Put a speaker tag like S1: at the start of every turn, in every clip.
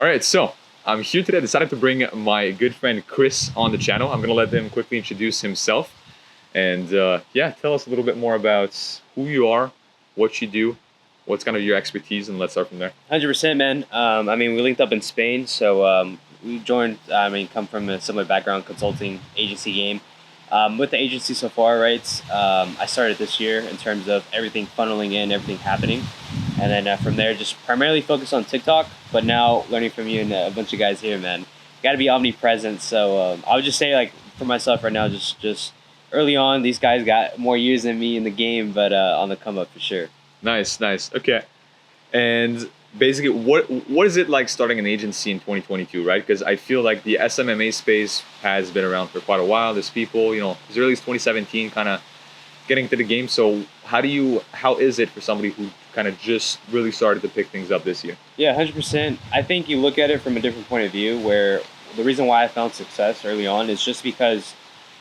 S1: All right, so I'm here today. I decided to bring my good friend Chris on the channel. I'm going to let him quickly introduce himself and yeah, tell us a little bit more about who you are, what you do, what's kind of your expertise, and let's start from there.
S2: 100%, man. We linked up in Spain, so we joined. Come from a similar background, consulting agency game. With the agency so far, right? I started this year in terms of everything funneling in, everything happening, and then from there, just primarily focused on TikTok. But now learning from you and a bunch of guys here, man. Got to be omnipresent. So I would just say, like, for myself right now, just early on, these guys got more years than me in the game, but on the come up for sure.
S1: Nice. Okay. And basically, what is it like starting an agency in 2022, right? Because I feel like the SMMA space has been around for quite a while. There's people, as early as 2017, kind of getting into the game. So how is it for somebody who kind of just really started to pick things up this year?
S2: Yeah, 100%. I think you look at it from a different point of view, where the reason why I found success early on is just because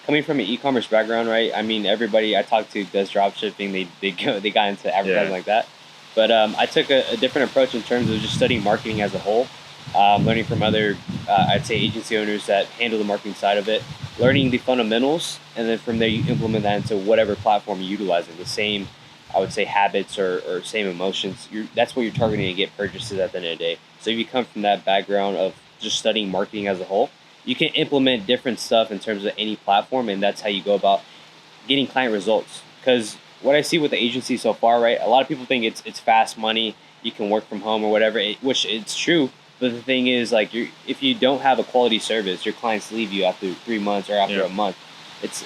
S2: coming from an e-commerce background, right? I mean, everybody I talked to does drop shipping. They got into advertising like that. But I took a different approach in terms of just studying marketing as a whole, learning from other, I'd say, agency owners that handle the marketing side of it, learning the fundamentals, and then from there you implement that into whatever platform you're utilizing. The same, I would say, habits or same emotions. That's what you're targeting to get purchases at the end of the day. So if you come from that background of just studying marketing as a whole, you can implement different stuff in terms of any platform, and that's how you go about getting client results. Because what I see with the agency so far, right? A lot of people think it's fast money. You can work from home or whatever, which it's true. But the thing is, like, if you don't have a quality service, your clients leave you after 3 months or after a month.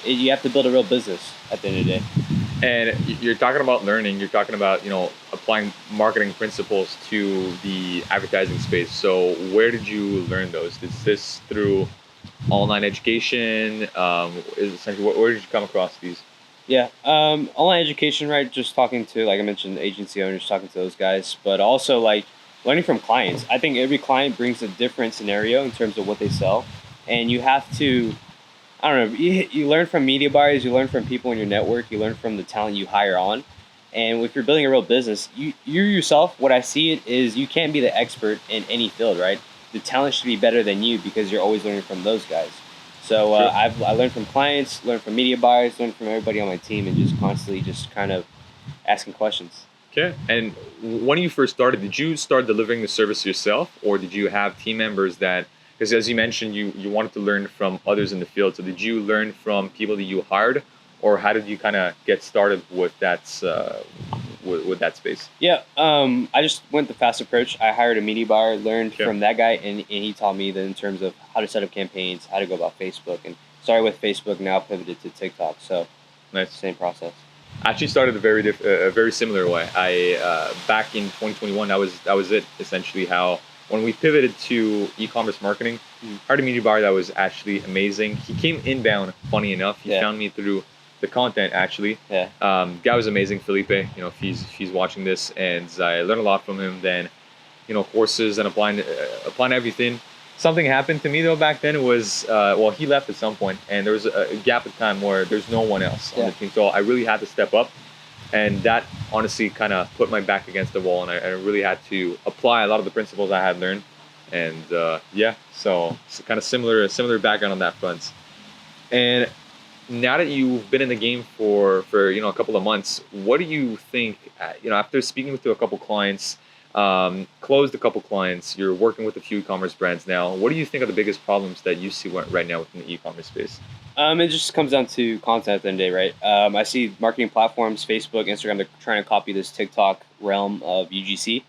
S2: You have to build a real business at the end of the day.
S1: And you're talking about learning. You're talking about applying marketing principles to the advertising space. So where did you learn those? Is this through online education? Is essentially where did you come across these?
S2: Yeah, online education, right? Just talking to, like I mentioned, agency owners, talking to those guys, but also like learning from clients. I think every client brings a different scenario in terms of what they sell, and you have to, I don't know, you learn from media buyers, you learn from people in your network, you learn from the talent you hire on, and if you're building a real business, you yourself, what I see it is you can't be the expert in any field, right? The talent should be better than you because you're always learning from those guys. So I learned from clients, learned from media buyers, learned from everybody on my team, and just constantly just kind of asking questions.
S1: Okay. And when you first started, did you start delivering the service yourself, or did you have team members that, because as you mentioned, you wanted to learn from others in the field. So did you learn from people that you hired, or how did you kind of get started with that with that space?
S2: Yeah, I just went the fast approach. I hired a media buyer, learned from that guy, and he taught me that in terms of how to set up campaigns, how to go about Facebook, and started with Facebook, now pivoted to TikTok. So
S1: nice,
S2: same process.
S1: I actually started a very similar way. I back in 2021, that was it essentially. How when we pivoted to e-commerce marketing, hired a media buyer that was actually amazing. He came inbound, funny enough. He found me through the content actually. Guy was amazing, Felipe. If he's watching this, and I learned a lot from him. Then, courses and applying everything. Something happened to me though back then. It was he left at some point, and there was a gap of time where there's no one else on the team. So I really had to step up, and that honestly kind of put my back against the wall, and I really had to apply a lot of the principles I had learned. And so it's kind of similar background on that front. And now that you've been in the game for a couple of months, what do you think? After speaking to a couple clients, closed a couple clients, you're working with a few e-commerce brands now. What do you think are the biggest problems that you see right now within the e-commerce space?
S2: It just comes down to content at the end of the day, right? I see marketing platforms, Facebook, Instagram, they're trying to copy this TikTok realm of UGC.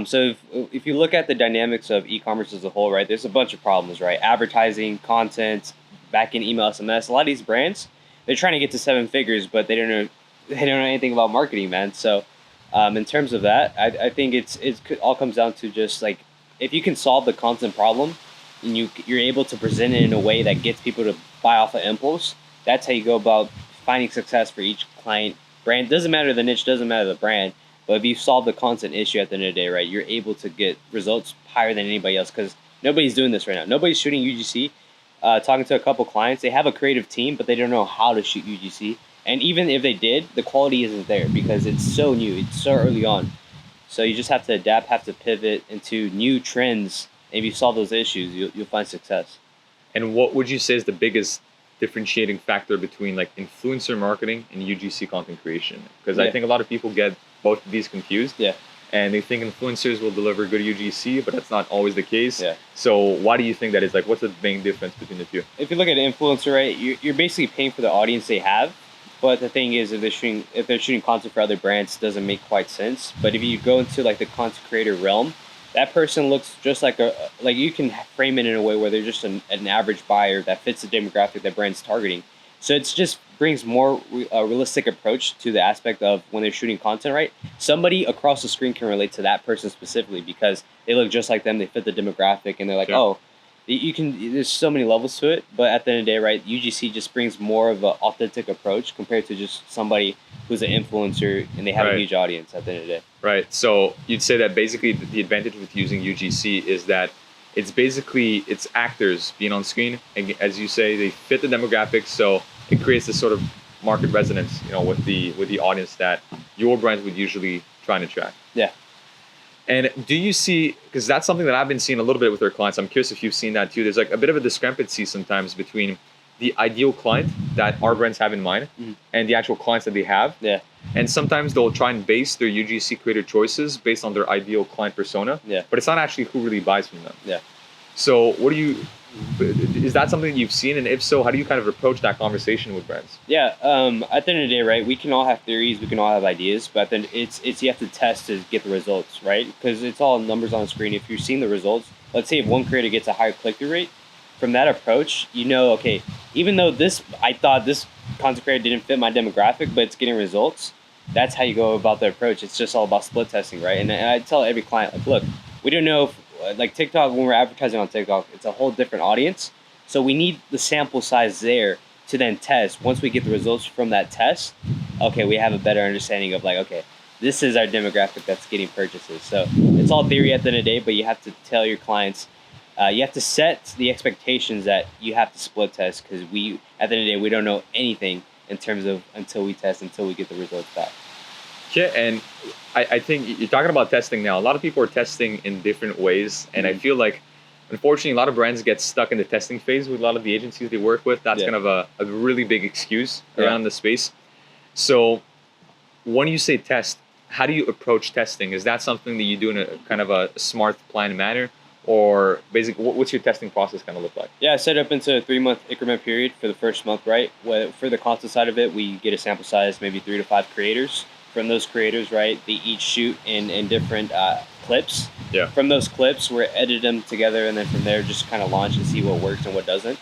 S2: So if you look at the dynamics of e-commerce as a whole, right, there's a bunch of problems, right? Advertising, content, back-end email, SMS. A lot of these brands, they're trying to get to 7 figures, but they don't know anything about marketing, man. So in terms of that, I think it all comes down to just like if you can solve the content problem and you're able to present it in a way that gets people to buy off of impulse, that's how you go about finding success for each client. Brand doesn't matter the niche, doesn't matter the brand, but if you solve the content issue at the end of the day, right, you're able to get results higher than anybody else because nobody's doing this right now. Nobody's shooting UGC. Talking to a couple clients, they have a creative team, but they don't know how to shoot UGC. And even if they did, the quality isn't there because it's so new, it's so early on. So you just have to adapt, have to pivot into new trends And if you solve those issues, you'll find success.
S1: And what would you say is the biggest differentiating factor between like influencer marketing and UGC content creation? Because I think a lot of people get both of these confused.
S2: Yeah.
S1: And they think influencers will deliver good UGC, but that's not always the case.
S2: Yeah.
S1: So why do you think that is? Like, what's the main difference between the two?
S2: If you look at an influencer, right, you're basically paying for the audience they have. But the thing is, if they're shooting content for other brands, it doesn't make quite sense. But if you go into like the content creator realm, that person looks just like you can frame it in a way where they're just an average buyer that fits the demographic that brand's targeting. So it just brings more a realistic approach to the aspect of when they're shooting content, right? Somebody across the screen can relate to that person specifically because they look just like them, they fit the demographic, and they're like, oh, you can. There's so many levels to it, but at the end of the day, right, UGC just brings more of an authentic approach compared to just somebody who's an influencer and they have a huge audience at the end of the day.
S1: Right. So you'd say that basically the advantage with using UGC is that it's actors being on screen, and as you say, they fit the demographics, so it creates this sort of market resonance, with the audience that your brand would usually try and attract.
S2: Yeah.
S1: And do you see, because that's something that I've been seeing a little bit with our clients, I'm curious if you've seen that too, there's like a bit of a discrepancy sometimes between the ideal client that our brands have in mind and the actual clients that they have.
S2: Yeah.
S1: And sometimes they'll try and base their UGC creator choices based on their ideal client persona.
S2: Yeah.
S1: But it's not actually who really buys from them.
S2: Yeah.
S1: So is that something you've seen? And if so, how do you kind of approach that conversation with brands?
S2: Yeah. At the end of the day, right, we can all have theories, we can all have ideas, but then it's you have to test to get the results, right? Because it's all numbers on the screen. If you're seeing the results, let's say if one creator gets a higher click-through rate, from that approach, okay, even though I thought this content creator didn't fit my demographic, but it's getting results, that's how you go about the approach. It's just all about split testing, right? And I tell every client, like, look, we don't know if, like TikTok, when we're advertising on TikTok, it's a whole different audience. So we need the sample size there to then test. Once we get the results from that test, okay, we have a better understanding of like, okay, this is our demographic that's getting purchases. So it's all theory at the end of the day, but you have to tell your clients, you have to set the expectations that you have to split test because at the end of the day, we don't know anything in terms of until we test, until we get the results back.
S1: Yeah, and I think you're talking about testing now. A lot of people are testing in different ways, and I feel like, unfortunately, a lot of brands get stuck in the testing phase with a lot of the agencies they work with. That's kind of a really big excuse around the space. So when you say test, how do you approach testing? Is that something that you do in a kind of a smart, planned manner? Or basically, what's your testing process kind of look like?
S2: Yeah, I set up into a 3-month increment period for the first month, right? For the content side of it, we get a sample size, maybe 3 to 5 creators. From those creators, right, they each shoot in different clips.
S1: Yeah.
S2: From those clips, we're edit them together, and then from there, just kind of launch and see what works and what doesn't.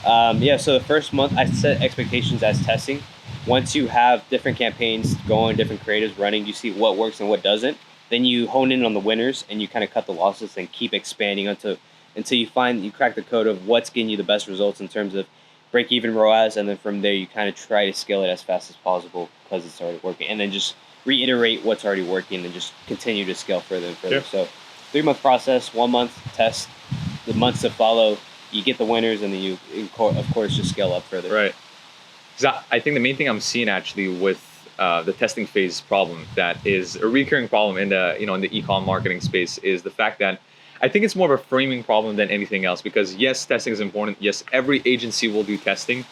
S2: So the first month, I set expectations as testing. Once you have different campaigns going, different creators running, you see what works and what doesn't. Then you hone in on the winners and you kind of cut the losses and keep expanding until you crack the code of what's getting you the best results in terms of break-even ROAS, and then from there you kind of try to scale it as fast as possible because it's already working, and then just reiterate what's already working and just continue to scale further and further. So 3-month process, 1 month test, the months that follow, you get the winners, and then you, of course, just scale up further.
S1: Right. Because I think the main thing I'm seeing actually with the testing phase problem that is a recurring problem in the e-com marketing space is the fact that I think it's more of a framing problem than anything else, because yes, testing is important. Yes, every agency will do testing,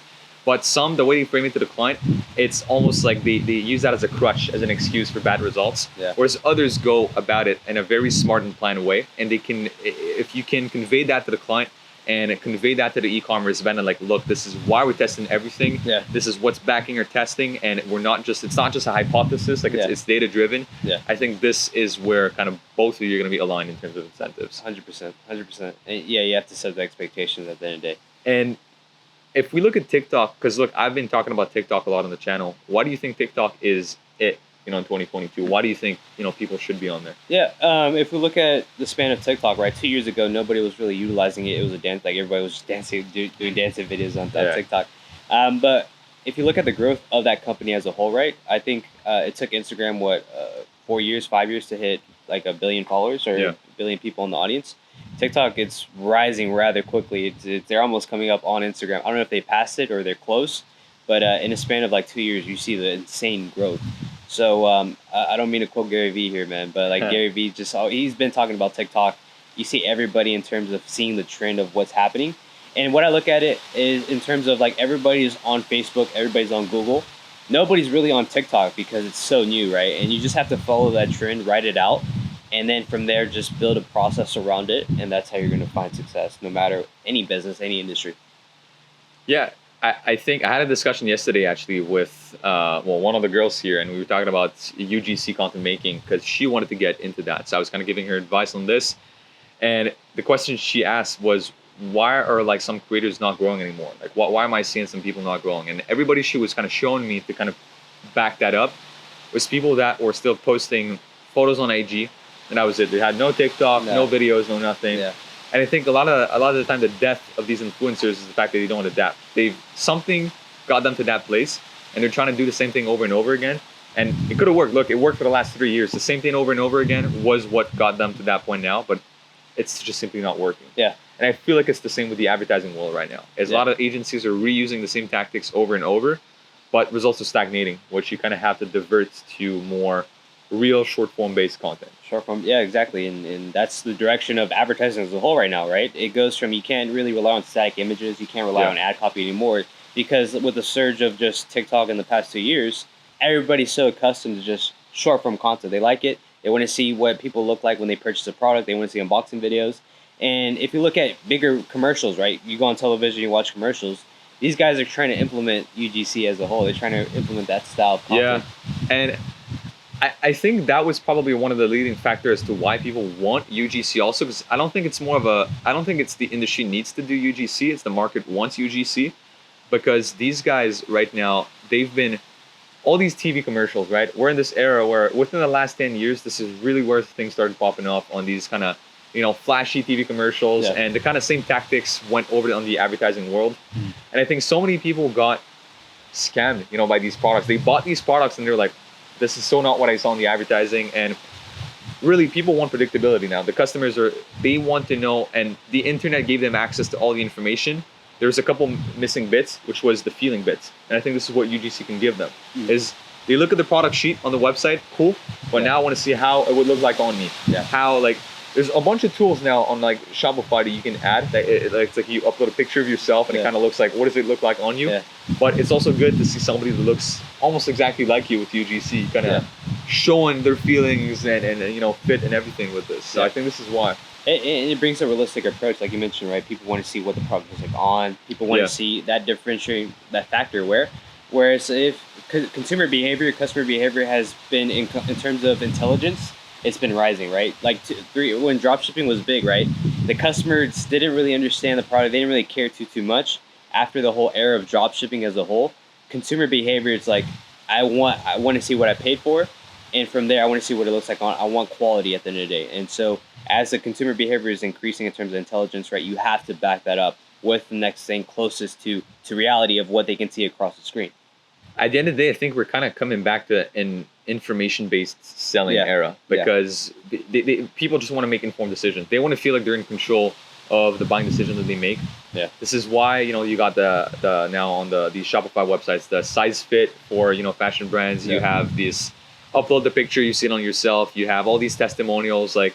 S1: but the way they frame it to the client, it's almost like they use that as a crutch, as an excuse for bad results.
S2: Yeah.
S1: Whereas others go about it in a very smart and planned way, and if you can convey that to the client and convey that to the e-commerce vendor, like, look, this is why we're testing everything.
S2: Yeah.
S1: This is what's backing our testing, and it's not just a hypothesis, like it's data driven.
S2: Yeah.
S1: I think this is where kind of both of you are going to be aligned in terms of incentives.
S2: 100%. And you have to set the expectations at the end of the day.
S1: And if we look at TikTok, because look, I've been talking about TikTok a lot on the channel. Why do you think TikTok is it? In 2022, why do you think people should be on there?
S2: Yeah, if we look at the span of TikTok, right, 2 years ago, nobody was really utilizing it. It was a dance, like everybody was just dancing, doing dancing videos on TikTok. But if you look at the growth of that company as a whole, right, I think it took Instagram 5 years to hit like 1 billion followers or 1 billion people in the audience. TikTok, it's rising rather quickly. They're almost coming up on Instagram. I don't know if they passed it or they're close, but in a span of like 2 years, you see the insane growth. So I don't mean to quote Gary Vee here, man, but like Gary Vee he's been talking about TikTok. you see everybody in terms of seeing the trend of what's happening. And what I look at it is in terms of like everybody's on Facebook, everybody's on Google. Nobody's really on TikTok because it's so new, right? And you just have to follow that trend, write it out, and then from there just build a process around it, and that's how you're going to find success no matter any business, any industry.
S1: Yeah, I think I had a discussion yesterday actually with one of the girls here, and we were talking about UGC content making because she wanted to get into that. So I was kind of giving her advice on this, and the question she asked was, why are like some creators not growing anymore? Like, why am I seeing some people not growing? And everybody she was kind of showing me to kind of back that up was people that were still posting photos on IG, and that was it. They had no TikTok, no videos, no nothing. Yeah. And I think a lot of the time the death of these influencers is the fact that they don't adapt. Something got them to that place, and they're trying to do the same thing over and over again. And it could have worked. Look, it worked for the last 3 years. The same thing over and over again was what got them to that point now, but it's just simply not working.
S2: Yeah.
S1: And I feel like it's the same with the advertising world right now. A lot of agencies are reusing the same tactics over and over, but results are stagnating, which you kind of have to divert to more real short form based content.
S2: Short form, yeah, exactly. And that's the direction of advertising as a whole right now, right? It goes from, you can't really rely on static images, you can't rely on ad copy anymore, because with the surge of just TikTok in the past 2 years, everybody's so accustomed to just short form content. They like it. They want to see what people look like when they purchase a product. They want to see unboxing videos. And if you look at bigger commercials, right? You go on television, you watch commercials. These guys are trying to implement UGC as a whole. They're trying to implement that style of content.
S1: Yeah, and I think that was probably one of the leading factors as to why people want UGC also, because I don't think it's the industry needs to do UGC, it's the market wants UGC, because these guys right now, they've been, all these TV commercials, right? We're in this era where within the last 10 years, this is really where things started popping up on these kind of, flashy TV commercials, and the kind of same tactics went over on the advertising world. And I think so many people got scammed, by these products. They bought these products and they're like, this is so not what I saw in the advertising. And really, people want predictability now. The customers they want to know, and the internet gave them access to all the information. There's a couple missing bits, which was the feeling bits. And I think this is what UGC can give them, is they look at the product sheet on the website, cool, but now I want to see how it would look like on me. How, like, there's a bunch of tools now on like Shopify that you can add. That it's like you upload a picture of yourself and it kind of looks like, what does it look like on you? But it's also good to see somebody that looks almost exactly like you with UGC, kind of showing their feelings and fit and everything with this. So I think this is why.
S2: It brings a realistic approach, like you mentioned, right? People want to see what the product is like on. People want to see that differentiating, that factor. Whereas if consumer behavior, customer behavior has been in terms of intelligence, it's been rising, right? Like when dropshipping was big, right? The customers didn't really understand the product. They didn't really care too much. After the whole era of dropshipping as a whole, consumer behavior, it's like, I want to see what I paid for. And from there, I want to see what it looks like I want quality at the end of the day. And so as the consumer behavior is increasing in terms of intelligence, right, you have to back that up with the next thing closest to reality of what they can see across the screen.
S1: At the end of the day, I think we're kind of coming back to an information-based selling era, because people just want to make informed decisions. They want to feel like they're in control of the buying decision that they make. This is why you got the now on these Shopify websites, the size fit for fashion brands. You have this upload the picture, you see it on yourself. You have all these testimonials. Like,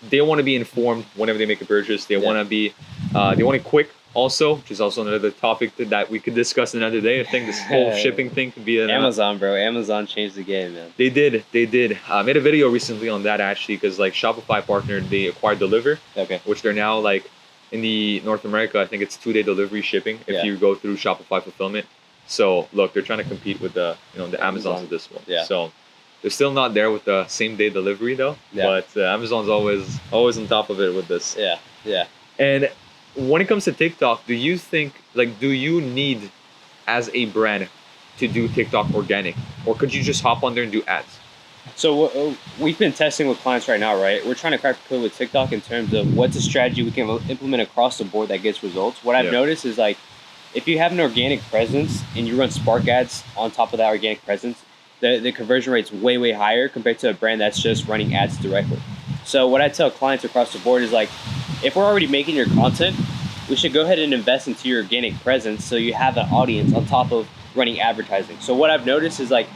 S1: they want to be informed whenever they make a purchase. They want to be they want it quick. Also, which is also another topic that we could discuss another day. I think this whole shipping thing could be
S2: Amazon, bro. Amazon changed the game, man.
S1: They did. I made a video recently on that actually, because like Shopify partnered, they acquired Deliver, which they're now like in the North America. I think it's 2-day delivery shipping if you go through Shopify fulfillment. So look, they're trying to compete with the Amazons of this world. So they're still not there with the same-day delivery though. But Amazon's always on top of it with this. And when it comes to TikTok, do you need as a brand to do TikTok organic, or could you just hop on there and do ads?
S2: So we've been testing with clients right now, right? We're trying to crack the code with TikTok in terms of what's a strategy we can implement across the board that gets results. What I've noticed is, like, if you have an organic presence and you run Spark ads on top of that organic presence, the conversion rate's way higher compared to a brand that's just running ads directly. So what I tell clients across the board is, like, if we're already making your content, we should go ahead and invest into your organic presence so you have an audience on top of running advertising. So what I've noticed is, like,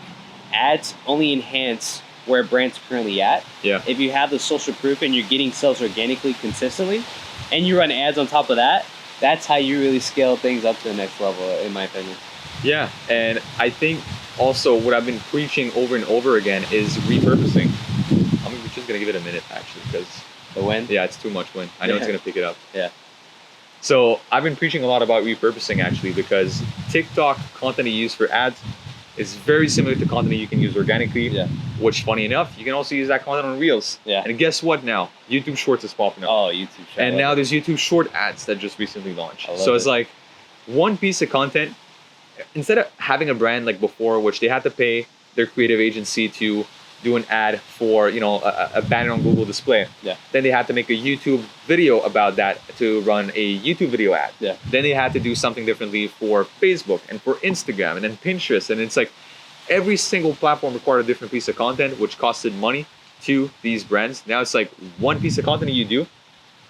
S2: ads only enhance where a brand's currently at.
S1: Yeah.
S2: If you have the social proof and you're getting sales organically consistently, and you run ads on top of that, that's how you really scale things up to the next level, in my opinion.
S1: Yeah, and I think also what I've been preaching over and over again is repurposing. I'm just gonna give it a minute actually, because
S2: The wind?
S1: yeah, it's too much wind. I know it's gonna pick it up.
S2: Yeah.
S1: So I've been preaching a lot about repurposing actually, because TikTok content you use for ads is very similar to content you can use organically.
S2: Yeah.
S1: Which, funny enough, you can also use that content on Reels.
S2: Yeah.
S1: And guess what now? YouTube Shorts is popping up.
S2: Oh, YouTube Shorts.
S1: And now there's YouTube Short ads that just recently launched.
S2: I love
S1: So it's
S2: it.
S1: like one piece of content, instead of having a brand like before, which they had to pay their creative agency to do an ad for, you know, a banner on Google display.
S2: Yeah.
S1: Then they had to make a YouTube video about that to run a YouTube video ad.
S2: Yeah.
S1: Then they had to do something differently for Facebook and for Instagram and then Pinterest. And it's like every single platform required a different piece of content, which costed money to these brands. Now it's like one piece of content you do,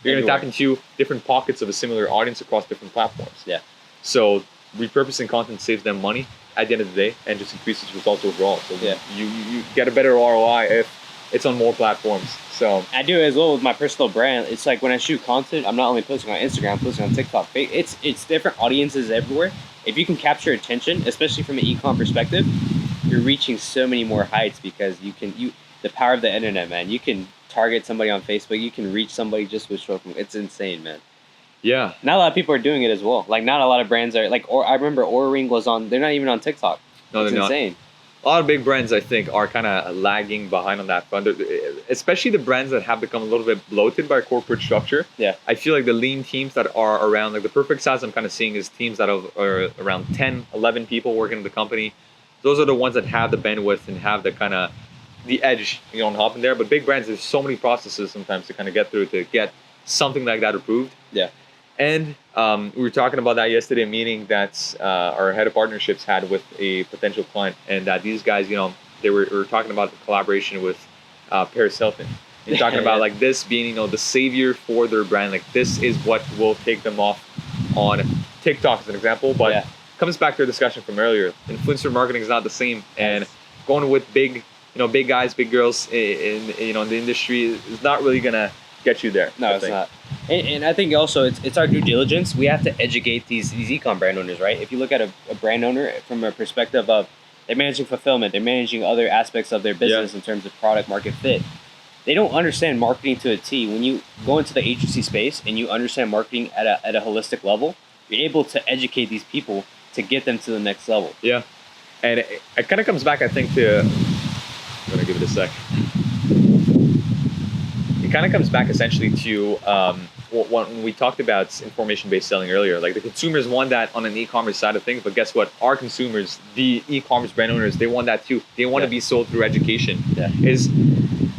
S1: you're going to tap into different pockets of a similar audience across different platforms.
S2: Yeah.
S1: So repurposing content saves them money at the end of the day and just increases results overall. So
S2: Yeah.
S1: you get a better ROI if it's on more platforms. So
S2: I do it as well with my personal brand. It's like when I shoot content, I'm not only posting on Instagram, I'm posting on TikTok. It's different audiences everywhere. If you can capture attention, especially from an e-com perspective, you're reaching so many more heights because the power of the internet, man. You can target somebody on Facebook, you can reach somebody just with short form. It's insane, man.
S1: yeah,
S2: Not a lot of people are doing it as well. Like, not a lot of brands are like. Or I remember Oura Ring was on. They're not even on TikTok.
S1: no,
S2: It's
S1: they're not.
S2: insane.
S1: A lot of big brands, I think, are kind of lagging behind on that front, especially the brands that have become a little bit bloated by corporate structure.
S2: Yeah.
S1: I feel like the lean teams that are around, like the perfect size I'm kind of seeing is teams that are around 10, 11 people working in the company. Those are the ones that have the bandwidth and have the kind of the edge, you know, on hopping there. But big brands, there's so many processes sometimes to kind of get through to get something like that approved.
S2: Yeah.
S1: And we were talking about that yesterday, a meeting that our head of partnerships had with a potential client, and that these guys, you know, we were talking about the collaboration with Paris Hilton. And talking about like this being, you know, the savior for their brand. Like this is what will take them off on TikTok as an example. But
S2: Yeah.
S1: comes back to our discussion from earlier. Influencer marketing is not the same, and going with big guys, big girls in the industry is not really gonna get you there.
S2: No, it's not. And I think also it's our due diligence. We have to educate these e-com brand owners, right? If you look at a brand owner from a perspective of they're managing fulfillment, they're managing other aspects of their business in terms of product market fit. They don't understand marketing to a T. When you go into the agency space and you understand marketing at a holistic level, you're able to educate these people to get them to the next level.
S1: Yeah, and it kind of comes back, I think, to. I'm gonna give it a sec. It kind of comes back essentially to when we talked about information-based selling earlier. Like the consumers want that on an e-commerce side of things, but guess what? Our consumers, the e-commerce brand owners, they want that too. They want to be sold through education.
S2: Yeah.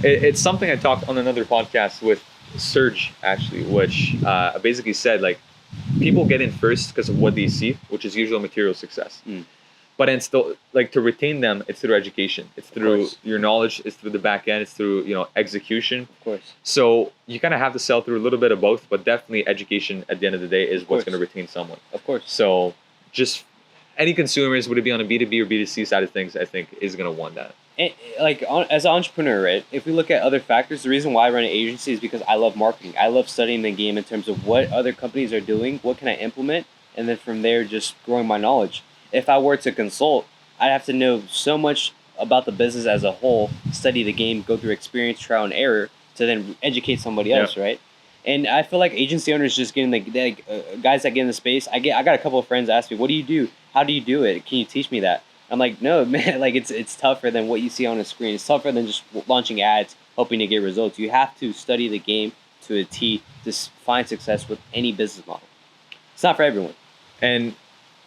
S1: It's something I talked on another podcast with Serge actually, which basically said like people get in first because of what they see, which is usual material success. But then still, like to retain them, it's through education. It's through your knowledge. It's through the back end. It's through execution.
S2: Of course.
S1: So you kind of have to sell through a little bit of both, but definitely education at the end of the day is what's going to retain someone.
S2: Of course.
S1: So just any consumers, would it be on a B2B or B2C side of things, I think is going to want that.
S2: And, like as an entrepreneur, right? If we look at other factors, the reason why I run an agency is because I love marketing. I love studying the game in terms of what other companies are doing, what can I implement, and then from there just growing my knowledge. If I were to consult, I'd have to know so much about the business as a whole, study the game, go through experience, trial and error, to then educate somebody else, right? And I feel like agency owners just getting guys that get in the space. I got a couple of friends ask me, "What do you do? How do you do it? Can you teach me that?" I'm like, "No, man. Like it's tougher than what you see on a screen. It's tougher than just launching ads, hoping to get results. You have to study the game to a T to find success with any business model. It's not for everyone."
S1: And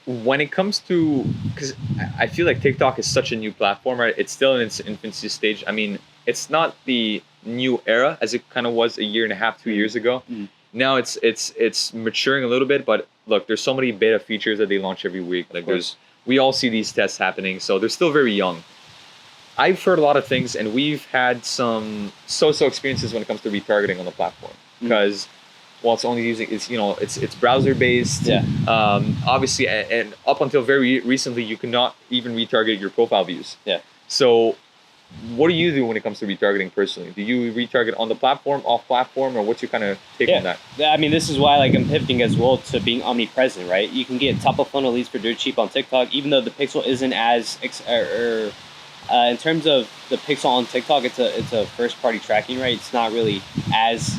S1: when it comes to, because I feel like TikTok is such a new platform, right? It's still in its infancy stage. I mean, it's not the new era as it kind of was a year and a half, 2 years ago. Now it's maturing a little bit, but look, there's so many beta features that they launch every week. Like we all see these tests happening, so they're still very young. I've heard a lot of things, and we've had some so-so experiences when it comes to retargeting on the platform, because well, it's only using it's browser based. Obviously, and up until very recently, you could not even retarget your profile views. So what do you do when it comes to retargeting personally? Do you retarget on the platform, off platform, or what's your kind of take on that?
S2: I mean, this is why like I'm pivoting as well to being omnipresent, right? You can get top of funnel leads for dirt cheap on TikTok, even though the pixel isn't as in terms of the pixel on TikTok, it's a first party tracking, right? It's not really as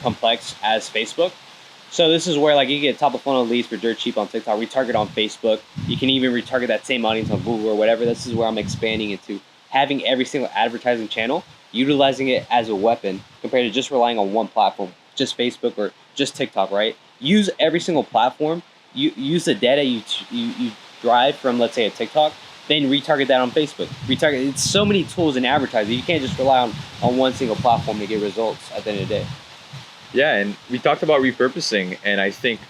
S2: complex as Facebook. So this is where like you get top of funnel leads for dirt cheap on TikTok, retarget on Facebook. You can even retarget that same audience on Google or whatever. This is where I'm expanding into having every single advertising channel, utilizing it as a weapon compared to just relying on one platform, just Facebook or just TikTok, right? Use every single platform. You use the data you drive from, let's say, a TikTok, then retarget that on Facebook. Retarget. It's so many tools in advertising. You can't just rely on one single platform to get results at the end of the day.
S1: Yeah, and we talked about repurposing, and I think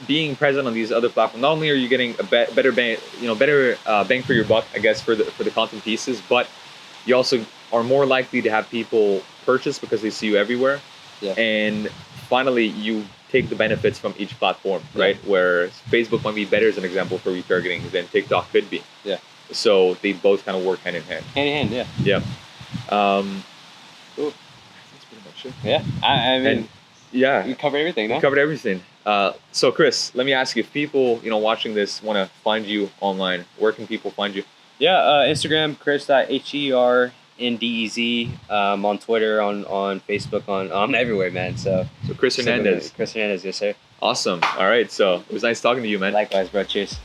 S1: being present on these other platforms, not only are you getting a better bang, bang for your buck, I guess, for the content pieces, but you also are more likely to have people purchase because they see you everywhere.
S2: Yeah.
S1: And finally, you take the benefits from each platform, right? Where Facebook might be better as an example for retargeting than TikTok could be.
S2: Yeah.
S1: So they both kind of work hand in hand.
S2: Hand in hand, yeah.
S1: Yeah.
S2: Yeah, I mean,
S1: and, yeah,
S2: we covered everything. No?
S1: We covered everything. So Chris, let me ask you: if people, watching this, want to find you online, where can people find you?
S2: Yeah, Instagram, Chris.Hernandez. On Twitter, on Facebook, on everywhere, man. So
S1: Chris Hernandez.
S2: Chris Hernandez, yes sir.
S1: Awesome. All right. So it was nice talking to you, man.
S2: Likewise, bro. Cheers.